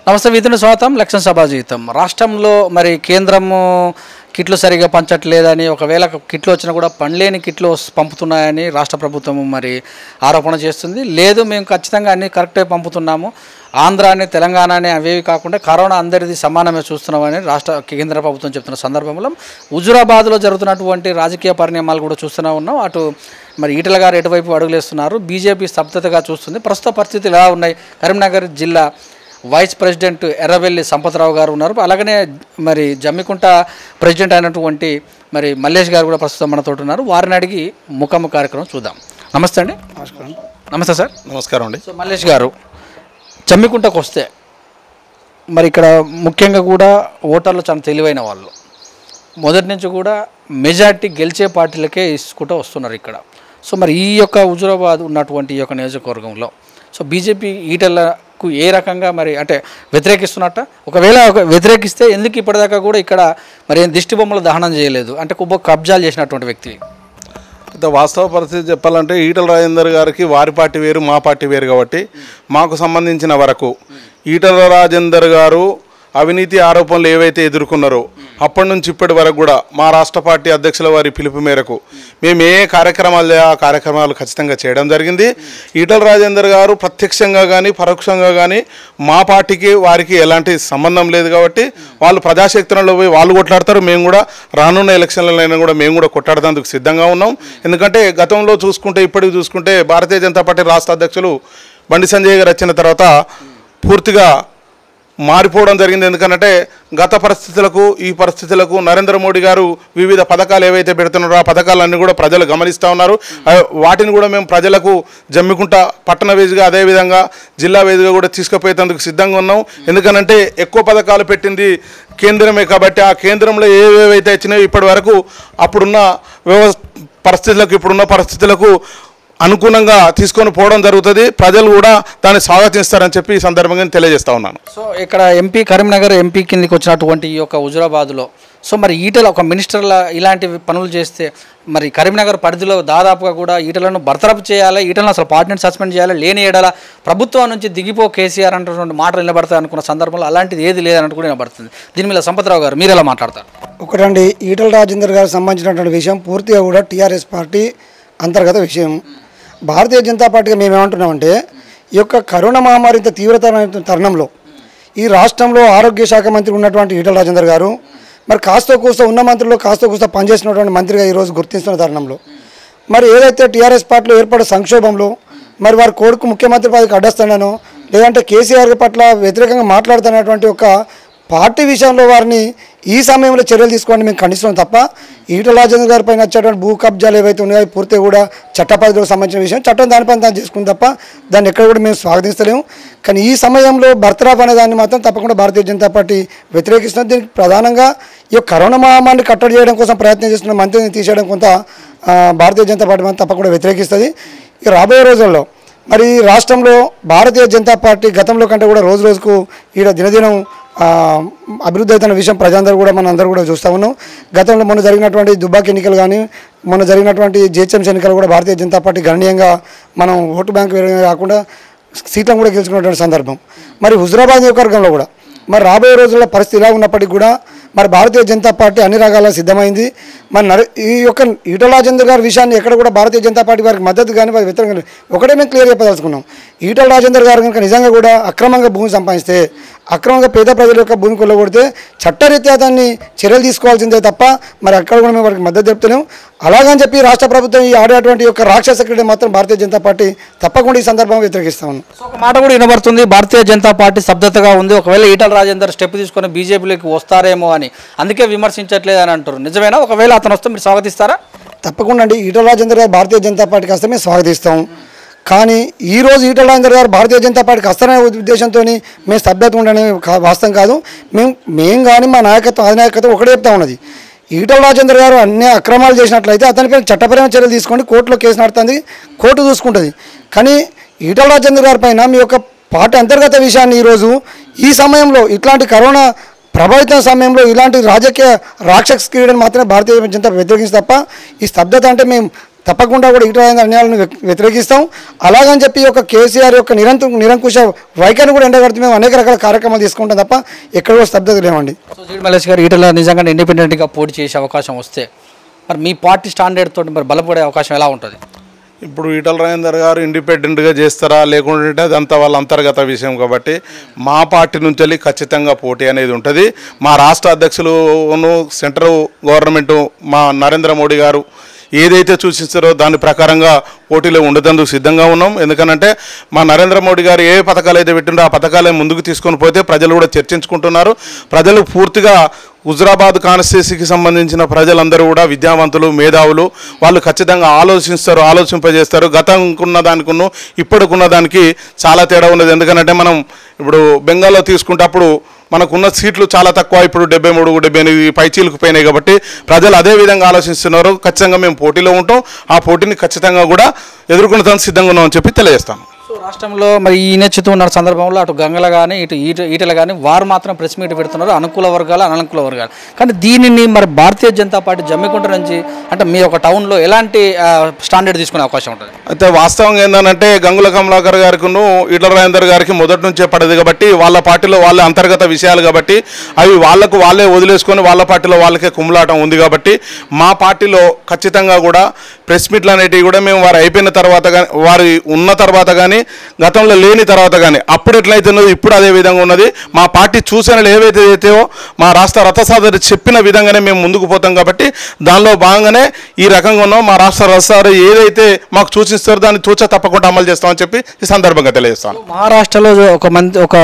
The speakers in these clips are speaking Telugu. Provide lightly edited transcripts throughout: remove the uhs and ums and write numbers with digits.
నమస్తే విధుని స్వాగతం లక్ష్యం సభా జీవితం. రాష్ట్రంలో మరి కేంద్రము కిట్లు సరిగా పంచట్లేదని, ఒకవేళ కిట్లు వచ్చినా కూడా పనిలేని కిట్లు పంపుతున్నాయని రాష్ట్ర ప్రభుత్వం మరి ఆరోపణ చేస్తుంది. లేదు, మేము ఖచ్చితంగా అన్ని కరెక్టే పంపుతున్నాము, ఆంధ్రాని తెలంగాణని అవేవి కాకుండా కరోనా అందరిది సమానమే చూస్తున్నామని కేంద్ర ప్రభుత్వం చెప్తున్న సందర్భంలో హుజురాబాద్లో జరుగుతున్నటువంటి రాజకీయ పరిణామాలు కూడా చూస్తూనే ఉన్నాం. అటు మరి ఈటెల గారు ఎటువైపు అడుగులేస్తున్నారు, బీజేపీ స్తబ్దతగా చూస్తుంది. ప్రస్తుత పరిస్థితులు ఎలా ఉన్నాయి? కరీంనగర్ జిల్లా వైస్ ప్రెసిడెంట్ ఎర్రవెల్లి సంపత్రావు గారు ఉన్నారు. అలాగనే మరి జమ్మికుంట ప్రెసిడెంట్ అయినటువంటి మరి మల్లేష్ గారు కూడా ప్రస్తుతం మనతో ఉన్నారు. వారిని అడిగి ముఖాము కార్యక్రమం చూద్దాం. నమస్తే అండి. నమస్కారం. నమస్తే సార్. నమస్కారం అండి. సో మల్లేష్ గారు, జమ్మికుంటకు వస్తే మరి ఇక్కడ ముఖ్యంగా కూడా ఓటర్లు చాలా తెలివైన వాళ్ళు, మొదటి నుంచి కూడా మెజార్టీ గెలిచే పార్టీలకే ఇసుకుంటూ వస్తున్నారు ఇక్కడ. సో మరి ఈ యొక్క హుజురాబాద్ ఉన్నటువంటి ఈ యొక్క నియోజకవర్గంలో సో బీజేపీ ఈటెలకు ఏ రకంగా మరి అంటే వ్యతిరేకిస్తున్నట్ట, ఒకవేళ వ్యతిరేకిస్తే ఎందుకు ఇప్పటిదాకా కూడా ఇక్కడ మరి దిష్టి బొమ్మలు దహనం చేయలేదు, అంటే కబ్జాలు చేసినటువంటి వ్యక్తి? వాస్తవ పరిస్థితి చెప్పాలంటే ఈటల రాజేందర్ గారికి వారి పార్టీ వేరు, మా పార్టీ వేరు. కాబట్టి మాకు సంబంధించిన వరకు ఈటల రాజేందర్ గారు అవినీతి ఆరోపణలు ఏవైతే ఎదుర్కొన్నారో అప్పటి నుంచి ఇప్పటి వరకు కూడా మా రాష్ట్ర పార్టీ అధ్యక్షుల వారి పిలుపు మేరకు మేము ఏ కార్యక్రమాలు ఆ కార్యక్రమాలు ఖచ్చితంగా చేయడం జరిగింది. ఈటల రాజేందర్ గారు ప్రత్యక్షంగా కానీ పరోక్షంగా కానీ మా పార్టీకి వారికి ఎలాంటి సంబంధం లేదు. కాబట్టి వాళ్ళు ప్రజాశక్తులలో పోయి వాళ్ళు కొట్లాడతారు. మేము కూడా రానున్న ఎలక్షన్లైనా కూడా మేము కూడా కొట్లాడేందుకు సిద్ధంగా ఉన్నాం. ఎందుకంటే గతంలో చూసుకుంటే ఇప్పటికి చూసుకుంటే భారతీయ జనతా పార్టీ రాష్ట్ర అధ్యక్షులు బండి సంజయ్ గారు వచ్చిన తర్వాత పూర్తిగా మారిపోవడం జరిగింది. ఎందుకంటే గత పరిస్థితులకు ఈ పరిస్థితులకు నరేంద్ర మోడీ గారు వివిధ పథకాలు ఏవైతే పెడుతున్నారో ఆ పథకాలన్నీ కూడా ప్రజలు గమనిస్తూ ఉన్నారు. వాటిని కూడా మేము ప్రజలకు జమ్మికుంట పట్టణ వేదికగా అదేవిధంగా జిల్లా వేదికగా కూడా తీసుకుపోయేందుకు సిద్ధంగా ఉన్నాం. ఎందుకనంటే ఎక్కువ పథకాలు పెట్టింది కేంద్రమే. కాబట్టి ఆ కేంద్రంలో ఏవేవైతే వచ్చినాయో ఇప్పటి వరకు అప్పుడున్న పరిస్థితులకు ఇప్పుడున్న పరిస్థితులకు అనుగుణంగా తీసుకొని పోవడం జరుగుతుంది. ప్రజలు కూడా దాన్ని స్వాగతిస్తారని చెప్పి ఈ సందర్భంగా తెలియజేస్తా ఉన్నాను. సో ఇక్కడ కరీంనగర్ ఎంపీ కిందకి వచ్చినటువంటి ఈ యొక్క హుజురాబాద్లో సో మరి ఈటల ఒక మినిస్టర్ల ఇలాంటి పనులు చేస్తే మరి కరీంనగర్ పరిధిలో దాదాపుగా కూడా ఈటలను బర్తరఫ్ చేయాలి, ఈటలను అసలు పార్టీని సస్పెండ్ చేయాలి, లేని ఏడాల ప్రభుత్వం నుంచి దిగిపో కేసీఆర్ అంటున్నటువంటి మాటలు నిలబడతాయి అనుకున్న సందర్భంలో అలాంటిది ఏది లేదన్నట్టు కూడా నిలబడుతుంది. దీని మీద సంపత్రావు గారు మీరు ఎలా మాట్లాడతారు? ఒకటండి, ఈటల రాజేందర్ గారికి సంబంధించినటువంటి విషయం పూర్తిగా కూడా టీఆర్ఎస్ పార్టీ అంతర్గత విషయం. భారతీయ జనతా పార్టీగా మేమేమంటున్నామంటే ఈ యొక్క కరోనా మహమ్మారి ఇంత తీవ్రతమైన తరుణంలో ఈ రాష్ట్రంలో ఆరోగ్య శాఖ మంత్రి ఉన్నటువంటి ఈటల రాజేందర్ గారు మరి కాస్త కూస్త ఉన్న మంత్రులు కాస్త కూస్త పనిచేసినటువంటి మంత్రిగా ఈరోజు గుర్తిస్తున్న తరుణంలో మరి ఏదైతే టీఆర్ఎస్ పార్టీలో ఏర్పడే సంక్షోభంలో మరి వారి కొడుకు ముఖ్యమంత్రి పదవికి అడ్డస్తానో లేదంటే కేసీఆర్ పట్ల వ్యతిరేకంగా మాట్లాడుతున్నటువంటి ఒక పార్టీ విషయంలో వారిని ఈ సమయంలో చర్యలు తీసుకోవాలని మేము ఖండిస్తున్నాం తప్ప ఈటల రాజేందర్ గారి పైన వచ్చేటువంటి భూ కబ్జాలు ఏవైతే ఉన్నాయో పూర్తిగా కూడా చట్టపరిధికి సంబంధించిన విషయం, చట్టం దానిపైన దాన్ని చేసుకుని తప్ప దాన్ని ఎక్కడ కూడా మేము స్వాగతిస్తలేము. కానీ ఈ సమయంలో బర్తరాఫ్ అనే దాన్ని మాత్రం తప్పకుండా భారతీయ జనతా పార్టీ వ్యతిరేకిస్తుంది. దీనికి ప్రధానంగా ఈ కరోనా మహమ్మారిని కట్టడి చేయడం కోసం ప్రయత్నం చేస్తున్న మంత్రిని తీసేయడం కొంత భారతీయ జనతా పార్టీ మాత్రం తప్పకుండా వ్యతిరేకిస్తుంది. ఇక రాబోయే రోజుల్లో మరి రాష్ట్రంలో భారతీయ జనతా పార్టీ గతంలో కంటే కూడా రోజు రోజుకు ఈడ దినదినం అభివృద్ధి అవుతున్న విషయం ప్రజలందరూ కూడా మన అందరూ కూడా చూస్తూ ఉన్నాం. గతంలో మొన్న జరిగినటువంటి దుబ్బాక ఎన్నికలు కానీ మొన్న జరిగినటువంటి జిహెచ్ఎంసీ ఎన్నికలు కూడా భారతీయ జనతా పార్టీ గణనీయంగా మనం ఓటు బ్యాంకు కాకుండా సీట్లను కూడా గెలుచుకున్నటువంటి సందర్భం. మరి హుజురాబాద్ నియోజకవర్గంలో కూడా మరి రాబోయే రోజుల్లో పరిస్థితి ఇలా ఉన్నప్పటికీ కూడా మరి భారతీయ జనతా పార్టీ అన్ని రకాల సిద్ధమైంది. మరి ఈ యొక్క ఈటల రాజేందర్ గారి విషయాన్ని ఎక్కడ కూడా భారతీయ జనతా పార్టీ వారికి మద్దతు కానీ వారి వ్యతిరేకంగా ఒకటే మేము క్లియర్ చెప్పదలుచుకున్నాం. ఈటల రాజేందర్ గారు కనుక నిజంగా కూడా అక్రమంగా భూమి సంపాదిస్తే, అక్రమంగా పేద ప్రజల యొక్క భూమి కొల్లగొడితే చట్టరీత్యా దాన్ని చర్యలు తీసుకోవాల్సిందే తప్ప మరి అక్కడ కూడా మేము వారికి మద్దతు చెప్తున్నాం. అలాగని చెప్పి రాష్ట్ర ప్రభుత్వం ఈ ఆడేటువంటి యొక్క రాక్షస క్రీడ మాత్రం భారతీయ జనతా పార్టీ తప్పకుండా ఈ సందర్భంగా వ్యతిరేకిస్తా ఉన్నాం. సో ఒక మాట కూడా వినబడుతుంది, భారతీయ జనతా పార్టీ స్తబ్దతగా ఉంది, ఒకవేళ ఈటల రాజేందర్ స్టెప్ తీసుకొని బీజేపీలోకి వస్తారేమో అని అందుకే విమర్శించట్లేదు అని అంటారు. నిజమేనా? ఒకవేళ అతను వస్తే మీరు స్వాగతిస్తారా? తప్పకుండా అండి. ఈటల రాజేందర్ గారు భారతీయ జనతా పార్టీకి వస్తే మేము స్వాగతిస్తాం. కానీ ఈరోజు ఈటల రాజేందర్ గారు భారతీయ జనతా పార్టీకి వస్తారనే ఉద్దేశంతో మేము స్తబ్దత ఉండని వాస్తవం కాదు. మేము కానీ మా నాయకత్వం అధినాయకత్వం ఒకటే చెప్తా ఉన్నది, ఈటల రాజేందర్ గారు అన్ని అక్రమాలు చేసినట్లయితే అతనిపై చట్టపరమైన చర్యలు తీసుకొని కోర్టులో కేసు నడుతుంది, కోర్టు చూసుకుంటుంది. కానీ ఈటల రాజేందర్ గారి పైన మీ యొక్క పార్టీ అంతర్గత విషయాన్ని ఈరోజు ఈ సమయంలో ఇట్లాంటి కరోనా ప్రభావితం సమయంలో ఇలాంటి రాజకీయ రాక్షస క్రీడను మాత్రమే భారతీయ జనతా వ్యతిరేకించి తప్ప ఈ స్తబ్దత అంటే మేము తప్పకుండా కూడా ఈటల రాజేందర్ అన్యాయాలను వ్యతిరేకిస్తాం. అలాగని చెప్పి ఒక కేసీఆర్ యొక్క నిరంకుశ వైఖరిని కూడా ఎండగడుతూ మేము అనేక రకాల కార్యక్రమాలు తీసుకుంటాం తప్ప ఎక్కడ కూడా స్తబ్దత లేవండి. సో జీడి మల్లేష్ గారు, ఈటల నిజంగా ఇండిపెండెంట్గా పోటీ చేసే అవకాశం వస్తే మరి మీ పార్టీ స్టాండర్డ్ తోటి మరి బలపడే అవకాశం ఎలా ఉంటుంది? ఇప్పుడు ఈటల రాజేందర్ గారు ఇండిపెండెంట్గా చేస్తారా లేకుంటే అదంతా వాళ్ళ అంతర్గత విషయం కాబట్టి మా పార్టీ నుంచి వెళ్ళి ఖచ్చితంగా పోటీ అనేది ఉంటుంది. మా రాష్ట్ర అధ్యక్షులును సెంట్రల్ గవర్నమెంటు మా నరేంద్ర మోడీ గారు ఏదైతే సూచిస్తారో దాని ప్రకారంగా పోటీలో ఉండేందుకు సిద్ధంగా ఉన్నాం. ఎందుకనంటే మా నరేంద్ర మోడీ గారు ఏ పథకాలు అయితే పెట్టిండో ఆ పథకాలే ముందుకు తీసుకొని పోతే ప్రజలు కూడా చర్చించుకుంటున్నారు. ప్రజలు పూర్తిగా హుజురాబాద్ కాన్స్టిట్యున్సీకి సంబంధించిన ప్రజలందరూ కూడా విద్యావంతులు, మేధావులు, వాళ్ళు ఖచ్చితంగా ఆలోచింపజేస్తారు. గతంకున్న దానికున్న ఇప్పటికున్న దానికి చాలా తేడా ఉన్నది. ఎందుకంటే మనం ఇప్పుడు బెంగాల్లో తీసుకుంటే అప్పుడు మనకున్న సీట్లు చాలా తక్కువ, ఇప్పుడు 73, 78 పైచీలకు పోయినాయి. కాబట్టి ప్రజలు అదే విధంగా ఆలోచిస్తున్నారు. ఖచ్చితంగా మేము పోటీలో ఉంటాం. ఆ పోటీని ఖచ్చితంగా కూడా ఎదుర్కొనేందుకు సిద్ధంగా ఉన్నామని చెప్పి తెలియజేస్తాను. సో రాష్ట్రంలో మరి ఈ నేర్చుతూ ఉన్న సందర్భంలో అటు గంగల కానీ ఇటు ఈటల కానీ వారు మాత్రం ప్రెస్ మీట్ పెడుతున్నారు, అనుకూల వర్గాలు అననుకూల వర్గాలు. కానీ దీనిని మరి భారతీయ జనతా పార్టీ జమ్మికుంట నుంచి అంటే మీ ఒక టౌన్లో ఎలాంటి స్టాండర్డ్ తీసుకునే అవకాశం ఉంటుంది? అయితే వాస్తవంగా ఏంటంటే గంగుల కమలాకర్ గారికిను ఈటల రాజేందర్ గారికి మొదటి నుంచే పడదు కాబట్టి వాళ్ళ పార్టీలో వాళ్ళ అంతర్గత విషయాలు కాబట్టి అవి వాళ్ళే వదిలేసుకొని వాళ్ళ పార్టీలో వాళ్ళకే కుమ్ములాటం ఉంది. కాబట్టి మా పార్టీలో ఖచ్చితంగా కూడా ప్రెస్ మీట్లు అనేటివి కూడా మేము వారు అయిపోయిన తర్వాత కానీ వారు ఉన్న తర్వాత కానీ గతంలో లేని తర్వాత కానీ అప్పుడు ఎట్లయితే ఉన్నదో ఇప్పుడు అదే విధంగా ఉన్నది. మా పార్టీ సూచనలు ఏవైతే అయితేవో మా రాష్ట్ర రథసారథి చెప్పిన విధంగానే మేము ముందుకు పోతాం. కాబట్టి దానిలో భాగంగానే ఈ రకంగా ఉన్నాం. మా రాష్ట్ర రథసారథి ఏదైతే మాకు సూచిస్తారో దాన్ని తూచా తప్పకుండా అమలు చేస్తామని చెప్పి ఈ సందర్భంగా తెలియజేస్తాను. మహారాష్ట్రలో ఒక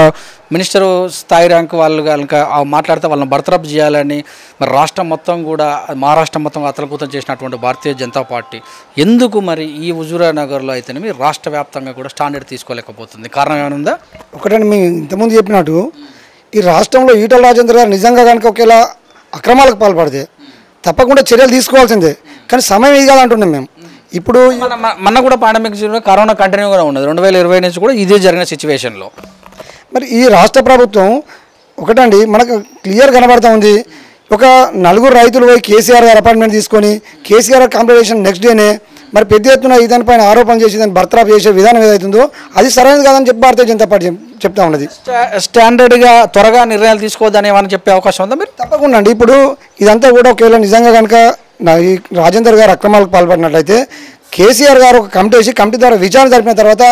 మినిస్టర్ స్థాయి ర్యాంక్ వాళ్ళు కనుక మాట్లాడితే వాళ్ళని బర్తరఫ్ చేయాలని మరి రాష్ట్రం మొత్తం కూడా మహారాష్ట్రం మొత్తం అతలకుతం చేసినటువంటి భారతీయ జనతా పార్టీ ఎందుకు మరి ఈ హుజూరానగర్లో అయితేనే రాష్ట్ర వ్యాప్తంగా కూడా స్టాండర్డ్ తీసుకోలేకపోతుంది? కారణం ఏమైనా ఉందా? ఒకటండి, మేము ఇంతకుముందు చెప్పినట్టు ఈ రాష్ట్రంలో ఈటల రాజేందర్ గారు నిజంగా కనుక ఒకేలా అక్రమాలకు పాల్పడితే తప్పకుండా చర్యలు తీసుకోవాల్సిందే. కానీ సమయం ఇది కాదంటున్నాం మేము. ఇప్పుడు మన కూడా పాండమిక్ కరోనా కంటిన్యూగా ఉన్నది, 2020 నుంచి కూడా ఇదే జరిగిన సిచ్యువేషన్లో మరి ఈ రాష్ట్ర ప్రభుత్వం ఒకటండి మనకు క్లియర్ కనబడుతూ ఉంది. ఒక 4 రైతులు పోయి కేసీఆర్ గారు అపాయింట్మెంట్ తీసుకొని కేసీఆర్ కాంపిటీషన్ నెక్స్ట్ డేనే మరి పెద్ద ఎత్తున దానిపైన ఆరోపణ చేసి దాన్ని బర్తరఫ్ చేసే విధానం ఏదైతుందో అది సరైనది కాదని చెప్పి భారతీయ జనతా పార్టీ చెప్తా ఉన్నది. స్టాండర్డ్గా త్వరగా నిర్ణయాలు తీసుకోవద్దని ఏమైనా చెప్పే అవకాశం ఉందా మీరు? తప్పకుండా అండి. ఇప్పుడు ఇదంతా కూడా ఒకవేళ నిజంగా కనుక ఈ రాజేందర్ గారు అక్రమాలకు పాల్పడినట్లయితే కేసీఆర్ గారు ఒక కమిటీ ద్వారా విచారణ జరిపిన తర్వాత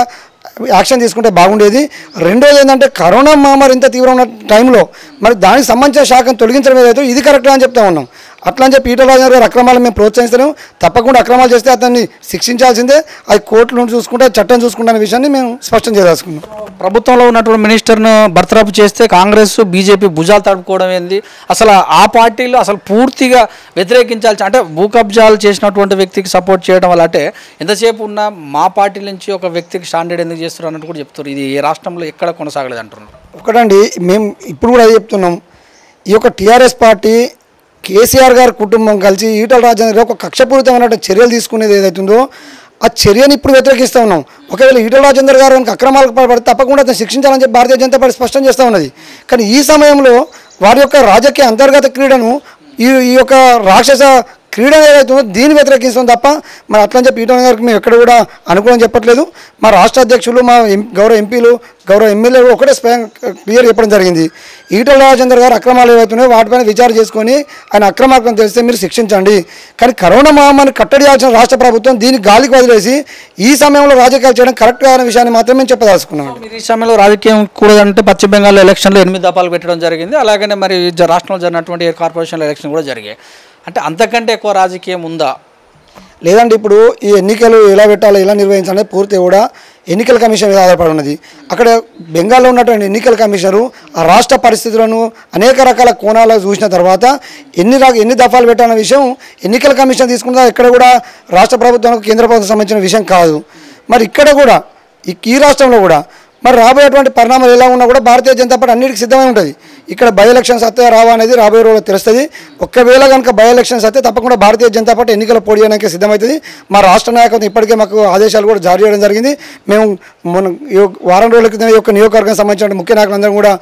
యాక్షన్ తీసుకుంటే బాగుండేది. రెండోది ఏంటంటే కరోనా మహమ్మారి ఇంత తీవ్రమైన టైంలో మరి దానికి సంబంధించిన శాఖను తొలగించడం ఏదైతే ఇది కరెక్ట్ అని చెప్తా ఉన్నాం. అట్లా అని చెప్పి ఈటల రాజేందర్ గారు అక్రమాలు మేము ప్రోత్సహిస్తున్నాం. తప్పకుండా అక్రమాలు చేస్తే అతన్ని శిక్షించాల్సిందే. అది కోర్టుల నుండి చూసుకుంటే చట్టం చూసుకుంటున్న విషయాన్ని మేము స్పష్టం చేయదలుచుకున్నాం. ప్రభుత్వంలో ఉన్నటువంటి మినిస్టర్ను బర్తరఫ్ చేస్తే కాంగ్రెస్ బీజేపీ భుజాలు తడుపుకోవడం ఏంది? అసలు ఆ పార్టీలో అసలు పూర్తిగా వ్యతిరేకించాల్సి అంటే భూ కబ్జాలు చేసినటువంటి వ్యక్తికి సపోర్ట్ చేయడం వల్ల అంటే ఎంతసేపు ఉన్నా మా పార్టీ నుంచి ఒక వ్యక్తికి స్టాండర్డ్ ఎందుకు చేస్తారు అన్నట్టు కూడా చెప్తారు. ఇది ఏ రాష్ట్రంలో ఎక్కడ కొనసాగలేదు అంటున్నారు. ఒకటండి, మేము ఇప్పుడు కూడా అదే చెప్తున్నాం. ఈ యొక్క టీఆర్ఎస్ పార్టీ కేసీఆర్ గారి కుటుంబం కలిసి ఈటల రాజేందర్ ఒక కక్షపూరితమైన చర్యలు తీసుకునేది ఏదైతుందో ఆ చర్యని ఇప్పుడు వ్యతిరేకిస్తూ ఉన్నాం. ఒకవేళ ఈటల రాజేందర్ గారు కనుక అక్రమాలకు పాల్పడితే తప్పకుండా అతను శిక్షించాలని చెప్పి భారతీయ జనతా పార్టీ స్పష్టం చేస్తూ ఉన్నది. కానీ ఈ సమయంలో వారి యొక్క రాజకీయ అంతర్గత క్రీడను ఈ యొక్క రాక్షస క్రీడ ఏదైతుందో దీన్ని వ్యతిరేకిస్తాం తప్ప మరి అట్లని చెప్పి ఈటల గారికి మేము ఎక్కడ కూడా అనుకూలం చెప్పట్లేదు. మా రాష్ట్ర అధ్యక్షులు, మా గౌరవ ఎంపీలు, గౌరవ ఎమ్మెల్యేలు ఒకటే స్వయం క్లియర్ చెప్పడం జరిగింది. ఈటల రాజేందర్ గారు అక్రమాలు ఏవైతున్నాయో వాటిపైన విచారణ చేసుకొని ఆయన అక్రమార్గం తెలిస్తే మీరు శిక్షించండి. కానీ కరోనా మహమ్మారిని కట్టడియాల్సిన రాష్ట్ర ప్రభుత్వం దీన్ని గాలికి వదిలేసి ఈ సమయంలో రాజకీయాలు చేయడం కరెక్ట్ కాని విషయాన్ని మాత్రం మేము చెప్పదలుచుకున్నాం. ఈ సమయంలో రాజకీయం కూడదంటే పశ్చిమ బెంగాల్ ఎలక్షన్లో 8 దఫాలు పెట్టడం జరిగింది. అలాగనే మరి రాష్ట్రంలో జరిగినటువంటి కార్పొరేషన్ల ఎలక్షన్ కూడా జరిగాయి. అంటే అంతకంటే ఎక్కువ రాజకీయం ఉందా? లేదండి. ఇప్పుడు ఈ ఎన్నికలు ఎలా పెట్టాలో ఎలా నిర్వహించాలనేది పూర్తి కూడా ఎన్నికల కమిషన్ మీద ఆధారపడి ఉన్నది. అక్కడ బెంగాల్లో ఉన్నటువంటి ఎన్నికల కమిషనరు ఆ రాష్ట్ర పరిస్థితులను అనేక రకాల కోణాలు చూసిన తర్వాత ఎన్ని దఫాలు పెట్టాలన్న విషయం ఎన్నికల కమిషన్ తీసుకున్నదా ఎక్కడ కూడా రాష్ట్ర ప్రభుత్వానికి కేంద్ర ప్రభుత్వం సంబంధించిన విషయం కాదు. మరి ఇక్కడ కూడా ఈ రాష్ట్రంలో కూడా మరి రాబోయేటువంటి పరిణామాలు ఎలా ఉన్నా కూడా భారతీయ జనతా పార్టీ అన్నిటికీ సిద్ధమై ఉంటుంది. ఇక్కడ బై ఎలక్షన్స్ వస్తే రావా అనేది రాబోయే రోజుల్లో తెలుస్తుంది. ఒకవేళ కనుక బై ఎలక్షన్స్ వస్తే తప్పకుండా భారతీయ జనతా పార్టీ ఎన్నికల పోటీ చేయడానికి సిద్ధమవుతుంది. మా రాష్ట్ర నాయకత్వం ఇప్పటికే మాకు ఆదేశాలు కూడా జారీ చేయడం జరిగింది. మేము వారం రోజుల క్రితం ఈ యొక్క నియోజకవర్గానికి సంబంధించిన ముఖ్య నాయకులందరం కూడా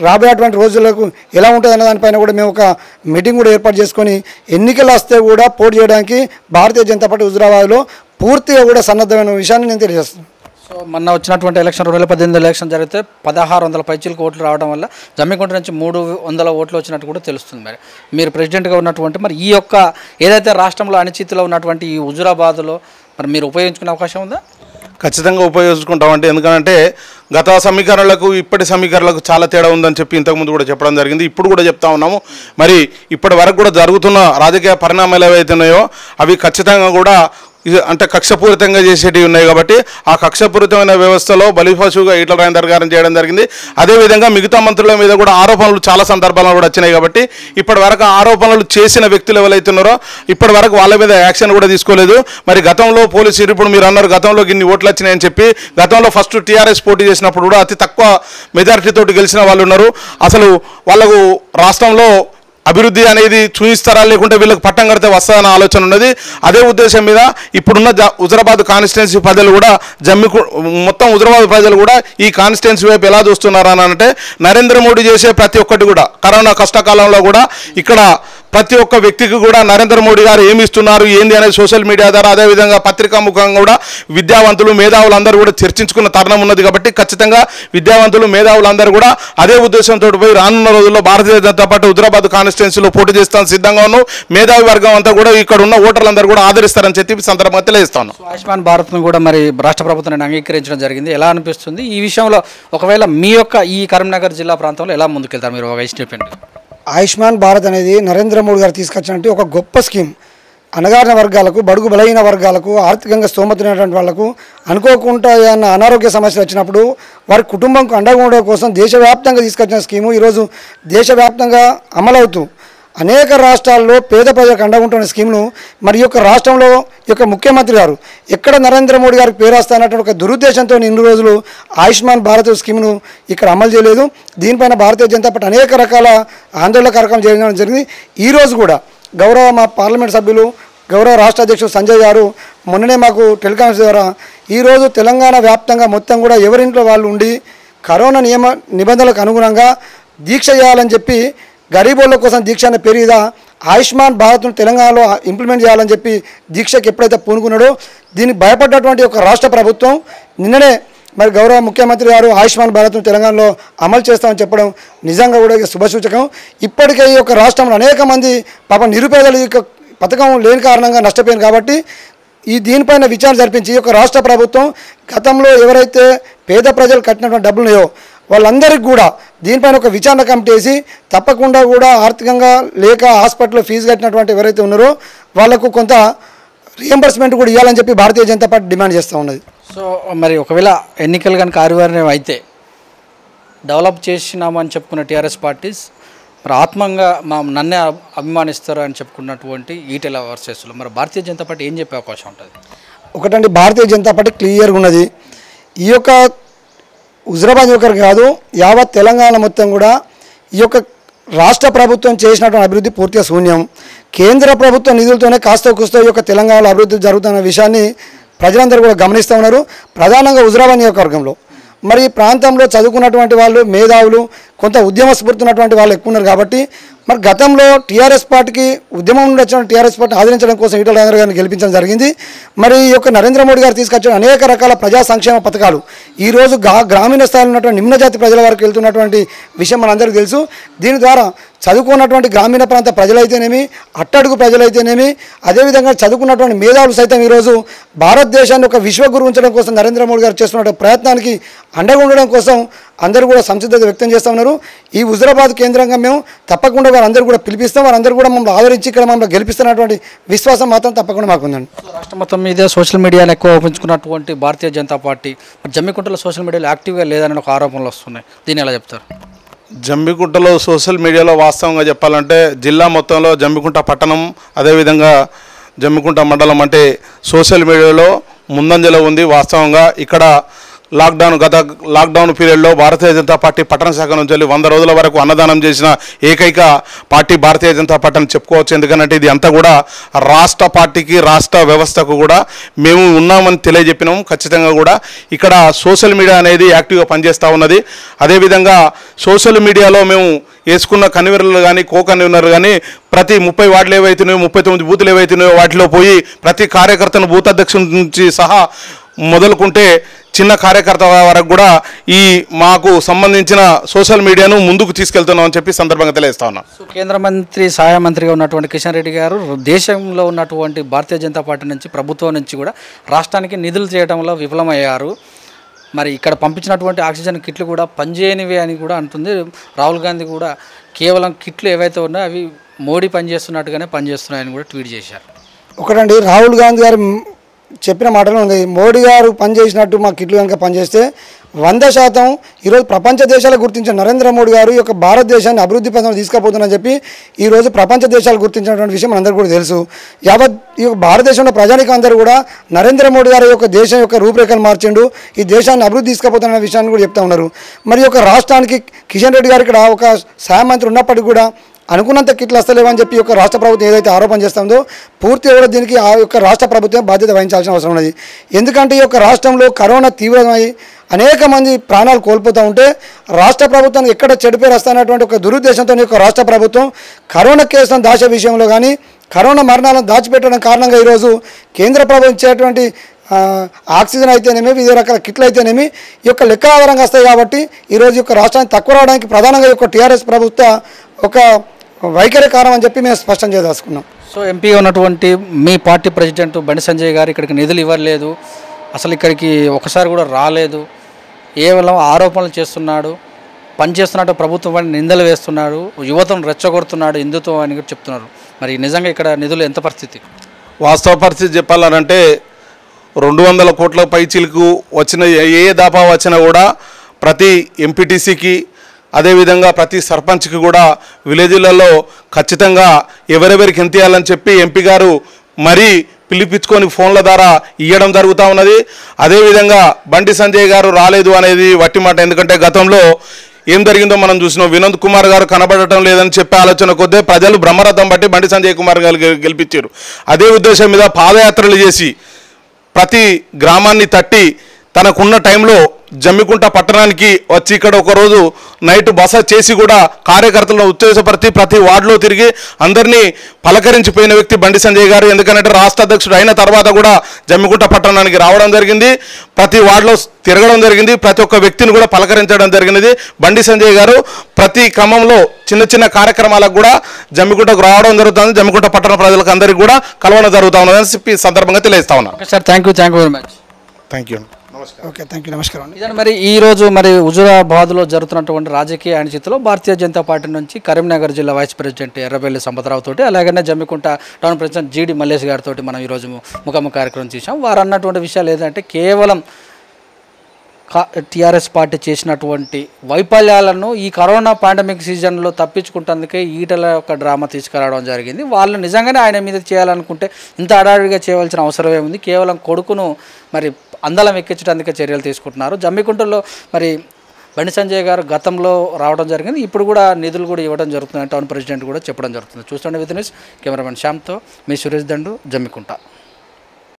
రాబోయేటువంటి రోజులకు ఎలా ఉంటుంది అన్న దానిపైన కూడా మేము ఒక మీటింగ్ కూడా ఏర్పాటు చేసుకొని ఎన్నికలు వస్తే కూడా పోటీ చేయడానికి భారతీయ జనతా పార్టీ హుజురాబాద్లో పూర్తిగా కూడా సన్నద్ధమైన విషయాన్ని నేను తెలియజేస్తున్నాను. సో మొన్న వచ్చినటువంటి ఎలక్షన్ 2018 ఎలక్షన్ జరిగితే 1600 పైచీలకు ఓట్లు రావడం వల్ల జమ్మికుంట నుంచి 300 ఓట్లు వచ్చినట్టు కూడా తెలుస్తుంది. మరి మీరు ప్రెసిడెంట్గా ఉన్నటువంటి మరి ఈ యొక్క ఏదైతే రాష్ట్రంలో అనిశ్చితిలో ఉన్నటువంటి ఈ హుజురాబాద్లో మరి మీరు ఉపయోగించుకునే అవకాశం ఉందా? ఖచ్చితంగా ఉపయోగించుకుంటామంటే, ఎందుకంటే గత సమీకరణలకు ఇప్పటి సమీకరణలకు చాలా తేడా ఉందని చెప్పి ఇంతకుముందు కూడా చెప్పడం జరిగింది. ఇప్పుడు కూడా చెప్తా ఉన్నాము. మరి ఇప్పటి వరకు కూడా జరుగుతున్న రాజకీయ పరిణామాలు ఏవైతే ఉన్నాయో అవి ఖచ్చితంగా కూడా అంటే కక్షపూరితంగా చేసేటివి ఉన్నాయి. కాబట్టి ఆ కక్షపూరితమైన వ్యవస్థలో బలిపశువుగా ఈటల రాజేందర్ గారిని చేయడం జరిగింది. అదేవిధంగా మిగతా మంత్రుల మీద కూడా ఆరోపణలు చాలా సందర్భాల్లో కూడా వచ్చినాయి. కాబట్టి ఇప్పటి వరకు ఆరోపణలు చేసిన వ్యక్తులు ఎవరైతే ఉన్నారో ఇప్పటి వరకు వాళ్ళ మీద యాక్షన్ కూడా తీసుకోలేదు. మరి గతంలో పోలీసులు ఇప్పుడు మీరు అన్నారు గతంలో ఇన్ని ఓట్లు వచ్చినాయని చెప్పి, గతంలో ఫస్ట్ టీఆర్ఎస్ పోటీ చేసినప్పుడు కూడా అతి తక్కువ మెజారిటీతో గెలిచిన వాళ్ళు ఉన్నారు. అసలు వాళ్ళకు రాష్ట్రంలో అభివృద్ధి అనేది చూపిస్తారా లేకుంటే వీళ్ళకి పట్టం కడితే వస్తుందన్న ఆలోచన ఉన్నది. అదే ఉద్దేశం మీద ఇప్పుడున్న హుజురాబాద్ కాన్స్టిట్యున్సీ ప్రజలు కూడా మొత్తం హుజురాబాద్ ప్రజలు కూడా ఈ కాన్స్టిట్యున్సీ వైపు ఎలా చూస్తున్నారని అంటే, నరేంద్ర మోడీ చేసే ప్రతి ఒక్కటి కూడా కరోనా కష్టకాలంలో కూడా ఇక్కడ ప్రతి ఒక్క వ్యక్తికి కూడా నరేంద్ర మోడీ గారు ఏమి ఇస్తున్నారు ఏంది అనేది సోషల్ మీడియా ద్వారా అదేవిధంగా పత్రికాముఖంగా కూడా విద్యావంతులు మేధావులు అందరూ కూడా చర్చించుకున్న తరుణం ఉన్నది. కాబట్టి ఖచ్చితంగా విద్యావంతులు మేధావులు అందరూ కూడా అదే ఉద్దేశంతో పోయి రానున్న రోజుల్లో భారతీయ జనతా పార్టీ హుజురాబాద్ కాన్స్టిట్యున్సీలో పోటీ చేస్తాను సిద్ధంగా ఉన్నాం. మేధావి వర్గం అంతా కూడా ఇక్కడ ఉన్న ఓటర్లందరూ కూడా ఆదరిస్తారని చెప్పి సందర్భంగా తెలియజేస్తాను. ఆయుష్మాన్ భారత్ను కూడా మరి రాష్ట్ర ప్రభుత్వాన్ని అంగీకరించడం జరిగింది. ఎలా అనిపిస్తుంది ఈ విషయంలో? ఒకవేళ మీ యొక్క ఈ కరీంనగర్ జిల్లా ప్రాంతంలో ఎలా ముందుకెళ్తారు మీరు? ఒక స్టేట్మెంట్. ఆయుష్మాన్ భారత్ అనేది నరేంద్ర మోడీ గారు తీసుకొచ్చినట్టు ఒక గొప్ప స్కీమ్. అణగారిన వర్గాలకు, బడుగు బలహీన వర్గాలకు, ఆర్థికంగా స్తోమతున్నటువంటి వాళ్లకు అనుకోకుండా ఏమన్నా అనారోగ్య సమస్యలు వచ్చినప్పుడు వారి కుటుంబంకు అండగా ఉండడం కోసం దేశవ్యాప్తంగా తీసుకొచ్చిన స్కీము ఈరోజు దేశవ్యాప్తంగా అమలవుతూ అనేక రాష్ట్రాల్లో పేద ప్రజలకు అండగా ఉంటున్న స్కీమ్ను మరి యొక్క రాష్ట్రంలో యొక్క ముఖ్యమంత్రి గారు ఎక్కడ నరేంద్ర మోడీ గారికి పేరు వస్తానటువంటి ఒక దురుద్దేశంతో ఇన్ని రోజులు ఆయుష్మాన్ భారత్ స్కీమ్ను ఇక్కడ అమలు చేయలేదు. దీనిపైన భారతీయ జనతా పార్టీ అనేక రకాల ఆందోళన కార్యక్రమం చేయడం జరిగింది. ఈరోజు కూడా గౌరవ మా పార్లమెంట్ సభ్యులు గౌరవ రాష్ట్ర అధ్యక్షుడు సంజయ్ గారు మొన్ననే మాకు టెలికాన్ఫరెన్స్ ద్వారా ఈరోజు తెలంగాణ వ్యాప్తంగా మొత్తం కూడా ఎవరింట్లో వాళ్ళు ఉండి కరోనా నిబంధనలకు అనుగుణంగా దీక్ష చేయాలని చెప్పి గరీబోళ్ళ కోసం దీక్ష అనే పేరు మీద ఆయుష్మాన్ భారత్ను తెలంగాణలో ఇంప్లిమెంట్ చేయాలని చెప్పి దీక్షకు ఎప్పుడైతే పూనుకున్నాడో దీనికి భయపడ్డటువంటి ఒక రాష్ట్ర ప్రభుత్వం నిన్ననే మరి గౌరవ ముఖ్యమంత్రి గారు ఆయుష్మాన్ భారత్ను తెలంగాణలో అమలు చేస్తామని చెప్పడం నిజంగా కూడా శుభసూచకం. ఇప్పటికే ఈ యొక్క రాష్ట్రంలో అనేక మంది పాపం నిరుపేదలు ఈ పథకం లేని కారణంగా నష్టపోయారు. కాబట్టి దీనిపైన విచారణ జరిపించి ఈ యొక్క రాష్ట్ర ప్రభుత్వం గతంలో ఎవరైతే పేద ప్రజలు కట్టినటువంటి డబ్బులు ఉన్నాయో వాళ్ళందరికీ కూడా దీనిపైన ఒక విచారణ కమిటీ వేసి తప్పకుండా కూడా ఆర్థికంగా లేక హాస్పిటల్లో ఫీజు కట్టినటువంటి ఎవరైతే ఉన్నారో వాళ్లకు కొంత రియంబర్స్మెంట్ కూడా ఇవ్వాలని చెప్పి భారతీయ జనతా పార్టీ డిమాండ్ చేస్తూ ఉన్నది. సో మరి ఒకవేళ ఎన్నికలు కనుక అనివార్యం అయితే డెవలప్ చేసినామని చెప్పుకున్న టీఆర్ఎస్ పార్టీస్ మరి ఆత్మంగా నన్నే అభిమానిస్తారు అని చెప్పుకున్నటువంటి ఈటెల వర్సెస్లో మరి భారతీయ జనతా పార్టీ ఏం చెప్పే అవకాశం ఉంటుంది? ఒకటండి, భారతీయ జనతా పార్టీ క్లియర్గా ఉన్నది. ఈ యొక్క హుజురాబాద్ ఒకరికి కాదు యావత్ తెలంగాణ మొత్తం కూడా ఈ యొక్క రాష్ట్ర ప్రభుత్వం చేసినటువంటి అభివృద్ధి పూర్తిగా శూన్యం. కేంద్ర ప్రభుత్వ నిధులతోనే కాస్త కూస్తో ఈ యొక్క తెలంగాణలో అభివృద్ధి జరుగుతున్న విషయాన్ని ప్రజలందరూ కూడా గమనిస్తూ ఉన్నారు. ప్రధానంగా హుజురాబాద్ నియోజకవర్గంలో మరి ఈ ప్రాంతంలో చదువుకున్నటువంటి వాళ్ళు మేధావులు కొంత ఉద్యమ స్ఫూర్తున్నటువంటి వాళ్ళు ఎక్కువ ఉన్నారు. కాబట్టి మరి గతంలో టీఆర్ఎస్ పార్టీకి ఉద్యమం నుండి వచ్చిన టీఆర్ఎస్ పార్టీని ఆదరించడం కోసం ఈటల రాజేందర్ గారిని గెలిపించడం జరిగింది. మరి ఈ యొక్క నరేంద్ర మోడీ గారు తీసుకొచ్చిన అనేక రకాల ప్రజా సంక్షేమ పథకాలు ఈరోజు గ్రామీణ స్థాయిలో ఉన్నటువంటి నిమ్న జాతి ప్రజల వరకు వెళ్తున్నటువంటి విషయం మనందరికీ తెలుసు. దీని ద్వారా చదువుకున్నటువంటి గ్రామీణ ప్రాంత ప్రజలైతేనేమి, అట్టడుగు ప్రజలైతేనేమి, అదేవిధంగా చదువుకున్నటువంటి మేధావులు సైతం ఈరోజు భారతదేశాన్ని ఒక విశ్వగురు ఉంచడం కోసం నరేంద్ర మోడీ గారు చేస్తున్న ప్రయత్నానికి అండగా ఉండడం కోసం అందరూ కూడా సంసిద్ధత వ్యక్తం చేస్తూ ఉన్నారు. ఈ హుజురాబాద్ కేంద్రంగా మేము తప్పకుండా వారందరూ కూడా పిలిపిస్తాం, వారందరూ కూడా మమ్మల్ని ఆదరించి ఇక్కడ మమ్మల్ని గెలిపిస్తున్నటువంటి విశ్వాసం మాత్రం తప్పకుండా మాకుందండి. రాష్ట్రం మొత్తం మీద సోషల్ మీడియాను ఎక్కువ ఉపయోగించుకున్నటువంటి భారతీయ జనతా పార్టీ జమ్మికుంటలో సోషల్ మీడియాలో యాక్టివ్గా లేదని ఒక ఆరోపణలు వస్తున్నాయి. దీన్ని ఎలా చెప్తారు? జమ్మికుంటలో సోషల్ మీడియాలో వాస్తవంగా చెప్పాలంటే జిల్లా మొత్తంలో జమ్మికుంట పట్టణం అదేవిధంగా జమ్మికుంట మండలం అంటే సోషల్ మీడియాలో ముందంజలో ఉంది. వాస్తవంగా ఇక్కడ గత లాక్డౌన్ పీరియడ్లో భారతీయ జనతా పార్టీ పట్టణ శాఖ నుంచి వెళ్ళి 100 రోజుల వరకు అన్నదానం చేసిన ఏకైక పార్టీ భారతీయ జనతా పార్టీ అని చెప్పుకోవచ్చు. ఎందుకంటే ఇది అంతా కూడా రాష్ట్ర పార్టీకి, రాష్ట్ర వ్యవస్థకు కూడా మేము ఉన్నామని తెలియజెప్పినాము. ఖచ్చితంగా కూడా ఇక్కడ సోషల్ మీడియా అనేది యాక్టివ్గా పనిచేస్తూ ఉన్నది. అదేవిధంగా సోషల్ మీడియాలో మేము వేసుకున్న కన్వీనర్లు కానీ, కో కన్వీనర్ కానీ ప్రతి 30 వార్డులు ఏవైతున్నాయో, 39 బూతులు ఏవైతున్నాయో వాటిలో పోయి ప్రతి కార్యకర్తను బూత్ అధ్యక్షుల నుంచి సహా మొదలుకుంటే చిన్న కార్యకర్త వరకు కూడా ఈ మాకు సంబంధించిన సోషల్ మీడియాను ముందుకు తీసుకెళ్తున్నాం అని చెప్పి సందర్భంగా తెలియజేస్తా ఉన్నాం. సో కేంద్ర మంత్రి సహాయ మంత్రిగా ఉన్నటువంటి కిషన్ రెడ్డి గారు దేశంలో ఉన్నటువంటి భారతీయ జనతా పార్టీ నుంచి, ప్రభుత్వం నుంచి కూడా రాష్ట్రానికి నిధులు చేయడంలో విఫలమయ్యారు. మరి ఇక్కడ పంపించినటువంటి ఆక్సిజన్ కిట్లు కూడా పనిచేయనివి అని కూడా అంటుంది. రాహుల్ గాంధీ కూడా కేవలం కిట్లు ఏవైతే ఉన్నాయో అవి మోడీ పనిచేస్తున్నట్టుగానే పనిచేస్తున్నాయని కూడా ట్వీట్ చేశారు. ఒకటండి, రాహుల్ గాంధీ గారు చెప్పిన మాటలు ఉంది, మోడీ గారు పనిచేసినట్టు మా కిట్లు కనుక పనిచేస్తే 100% ఈరోజు ప్రపంచ దేశాలు గుర్తించిన నరేంద్ర మోడీ గారు ఈ యొక్క భారతదేశాన్ని అభివృద్ధి పథంలో తీసుకుపోతున్నారని చెప్పి ఈరోజు ప్రపంచ దేశాలు గుర్తించినటువంటి విషయం అందరికీ కూడా తెలుసు. యావత్ ఈ భారతదేశంలో ప్రజానికం అందరూ కూడా నరేంద్ర మోడీ గారి యొక్క దేశం యొక్క రూపురేఖలు మార్చిండు, ఈ దేశాన్ని అభివృద్ధి తీసుకుపోతున్న విషయాన్ని కూడా చెప్తా ఉన్నారు. మరి యొక్క రాష్ట్రానికి కిషన్ రెడ్డి గారు ఇక్కడ ఒక సహాయ మంత్రి ఉన్నప్పటికీ కూడా అనుకున్నంత కిట్లు వస్తలేవని చెప్పి యొక్క రాష్ట్ర ప్రభుత్వం ఏదైతే ఆరోపణ చేస్తుందో పూర్తి కూడా దీనికి ఆ యొక్క రాష్ట్ర ప్రభుత్వం బాధ్యత వహించాల్సిన అవసరం ఉన్నది. ఎందుకంటే ఈ యొక్క రాష్ట్రంలో కరోనా తీవ్రమై అనేక మంది ప్రాణాలు కోల్పోతూ ఉంటే రాష్ట్ర ప్రభుత్వానికి ఎక్కడ చెడు పేరు వస్తున్నటువంటి ఒక దురుద్దేశంతో యొక్క రాష్ట్ర ప్రభుత్వం కరోనా కేసులను దాచే విషయంలో కానీ, కరోనా మరణాలను దాచిపెట్టడం కారణంగా ఈరోజు కేంద్ర ప్రభుత్వం ఇచ్చేటువంటి ఆక్సిజన్ అయితేనేమి, వివిధ రకాల కిట్లు అయితేనేమి ఈ యొక్క లెక్క ఆధారంగా వస్తాయి. కాబట్టి ఈరోజు యొక్క రాష్ట్రానికి తక్కువ రావడానికి ప్రధానంగా ఈ యొక్క టీఆర్ఎస్ ప్రభుత్వ ఒక వైఖరి కారణం అని చెప్పి మేము స్పష్టం చేయదలుచుకున్నాం. సో ఎంపీగా ఉన్నటువంటి మీ పార్టీ ప్రెసిడెంట్ బండి సంజయ్ గారు ఇక్కడికి నిధులు ఇవ్వలేదు, అసలు ఇక్కడికి ఒకసారి కూడా రాలేదు, కేవలం ఆరోపణలు చేస్తున్నాడు, పనిచేస్తున్నట్టు ప్రభుత్వం నిందలు వేస్తున్నాడు, యువతను రెచ్చగొడుతున్నాడు, హిందుత్వం అని కూడా చెప్తున్నారు. మరి నిజంగా ఇక్కడ నిధులు ఎంత పరిస్థితి? వాస్తవ పరిస్థితి చెప్పాలంటే 200 కోట్ల పైచీలకు వచ్చిన ఏ దాపా వచ్చినా కూడా ప్రతి ఎంపీటీసీకి, అదేవిధంగా ప్రతి సర్పంచ్కి కూడా విలేజ్లలో ఖచ్చితంగా ఎవరెవరికి ఎంత ఇవ్వాలని చెప్పి ఎంపీ గారు మరీ పిలిపించుకొని ఫోన్ల ద్వారా ఇవ్వడం జరుగుతూ ఉన్నది. అదేవిధంగా బండి సంజయ్ గారు రాలేదు అనేది వట్టి మాట. ఎందుకంటే గతంలో ఏం జరిగిందో మనం చూసినాం. వినోద్ కుమార్ గారు కనబడటం లేదని చెప్పే ఆలోచన కొద్దే ప్రజలు బ్రహ్మరథం బట్టి బండి సంజయ్ కుమార్ గారు గెలిపించారు. అదే ఉద్దేశం మీద పాదయాత్రలు చేసి ప్రతి గ్రామాన్ని తట్టి తనకున్న టైంలో జమ్మికుంట పట్టణానికి వచ్చి ఇక్కడ ఒకరోజు నైట్ బస చేసి కూడా కార్యకర్తలను ఉత్తేజపరిచి ప్రతి వార్డులో తిరిగి అందరినీ పలకరించిపోయిన వ్యక్తి బండి సంజయ్ గారు. ఎందుకంటే రాష్ట్ర అధ్యక్షుడు అయిన తర్వాత కూడా జమ్మికుంట పట్టణానికి రావడం జరిగింది, ప్రతి వార్డులో తిరగడం జరిగింది, ప్రతి ఒక్క వ్యక్తిని కూడా పలకరించడం జరిగినది. బండి సంజయ్ గారు ప్రతి క్రమంలో చిన్న చిన్న కార్యక్రమాలకు కూడా జమ్మికుంటకు రావడం జరుగుతుంది, జమ్మికుంట పట్టణ ప్రజలకు అందరికీ కూడా కలవడం జరుగుతూ ఉన్నదని చెప్పి సందర్భంగా తెలియజేస్తా ఉన్నాను. Sir thank you very much. Thank you. Okay, thank you, నమస్కారం. ఇదని మరి ఈరోజు మరి హుజూరాబాద్లో జరుగుతున్నటువంటి రాజకీయ అనిశ్చితిలో భారతీయ జనతా పార్టీ నుంచి కరీంనగర్ జిల్లా వైస్ ప్రెసిడెంట్ ఎర్రబెల్లి సంపతరావు తోటి, అలాగనే జమ్మికుంట టౌన్ ప్రెసిడెంట్ జీడి మల్లేష్ గారితో మనం ఈరోజు ముఖాముఖి కార్యక్రమం చేశాం. వారు అన్నటువంటి విషయాలు ఏంటంటే కేవలం టీఆర్ఎస్ పార్టీ చేసినటువంటి వైఫల్యాలను ఈ కరోనా పాండమిక్ సీజన్లో తప్పించుకుంటందుకే ఈటల యొక్క డ్రామా తీసుకురావడం జరిగింది. వాళ్ళు నిజంగానే ఆయన మీద చేయాలనుకుంటే ఇంత అడావిడిగా చేయవలసిన అవసరమే ఉంది. కేవలం కొడుకును మరి అందలం ఎక్కించడానికే చర్యలు తీసుకుంటున్నారు. జమ్మికుంటలో మరి బండి సంజయ్ గారు గతంలో రావడం జరిగింది, ఇప్పుడు కూడా నిధులు కూడా ఇవ్వడం జరుగుతుంది, టౌన్ ప్రెసిడెంట్ కూడా చెప్పడం జరుగుతుంది. చూస్తుండే with news cameraman శ్యామ్తో me Suresh Dandu, Jammikunta.